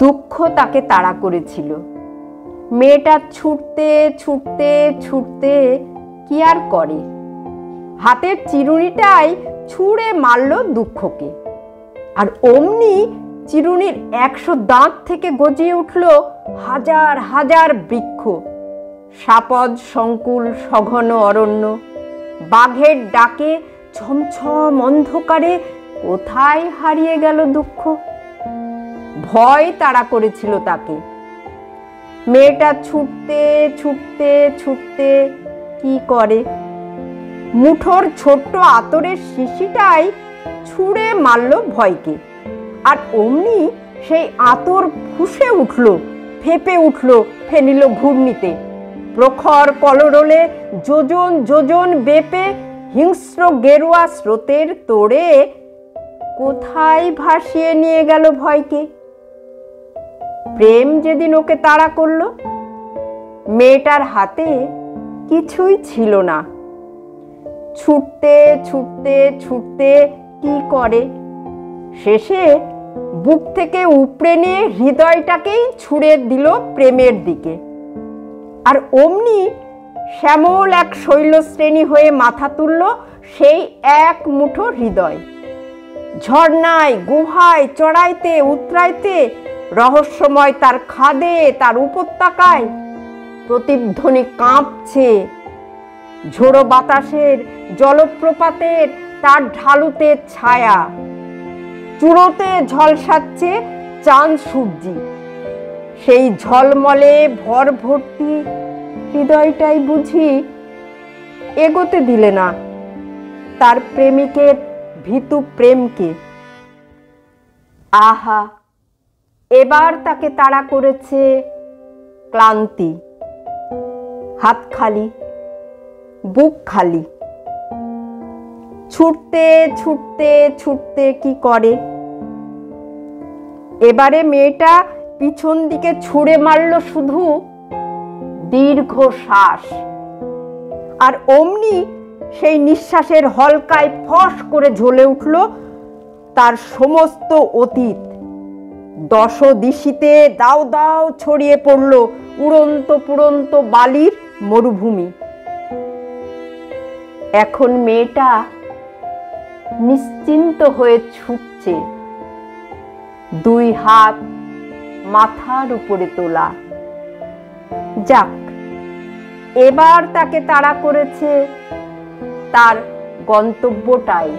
দুঃখ তাকে তাড়া করেছিল। মেয়েটা ছুটতে ছুটতে ছুটতে কি আর করে, হাতের চিরুনিটাই ছুঁড়ে মারল দুঃখকে। আর অমনি চিরুনির 100 দাঁত থেকে গজিয়ে উঠল হাজার হাজার বৃক্ষ, সাপদ সংকুল সঘন অরণ্য। বাঘের ডাকে ছমছম অন্ধকারে কোথায় হারিয়ে গেল দুঃখ। ভয় তাড়া করেছিল তাকে। মেয়েটা ছুটতে ছুটতে ছুটতে কি করে, মুঠোর ছোট্ট আতরের শিশিটাই ছুঁড়ে মারল ভয়কে। আর অমনি সেই আতর ফুঁসে উঠল, ফেঁপে উঠল ফেনিল ঘূর্ণিতে। প্রখর কলরোলে যোজন যোজন বেপে হিংস্র গেরুয়া স্রোতের তোড়ে কোথায় ভাসিয়ে নিয়ে গেল ভয়কে। প্রেম যেদিন ওকে তাড়া করল, মেয়েটার হাতে কিছুই ছিল না। ছুটতে ছুটতে ছুটতে কি করে, শেষে বুক থেকে উপড়ে নিয়ে হৃদয়টাকেই ছুঁড়ে দিল প্রেমের দিকে। আর অমনি শ্যামল এক শৈলশ্রেণী হয়ে মাথা তুলল সেই এক মুঠো হৃদয়। ঝর্ণায় গুহায় চড়াইতে উতরাইতে রহস্যময় তার খাদে তার উপত্যকায় প্রতিধ্বনি কাঁপছে। ঝোড়ো বাতাসের জলপ্রপাতের তার ঢালুতে ছায়া, চূড়োতে ঝলসাচ্ছে চাঁদ সূর্যি। সেই ঝলমলে ভর ভর্তি হৃদয়টাই বুঝি এগোতে দিলে না তার প্রেমিকের ভীতু প্রেমকে। আহা, এবার তাকে তাড়া করেছে ক্লান্তি। হাত খালি, বুক খালি। ছুটতে ছুটতে ছুটতে কি করে, এবারে মেয়েটা পিছন দিকে ছুঁড়ে মারল শুধু দীর্ঘ শ্বাস। আর অমনি সেই নিঃশ্বাসের হলকায় ফস করে ঝলে উঠল তার সমস্ত অতীত। দশদিশিতে দাও দাও ছড়িয়ে পড়ল উড়ন্ত পুড়ন্ত বালির মরুভূমি। এখন মেয়েটা নিশ্চিন্ত হয়ে ছুটছে, 2 হাত মাথার উপরে তোলা। যাক, এবার তাকে তাড়া করেছে তার গন্তব্যটাই।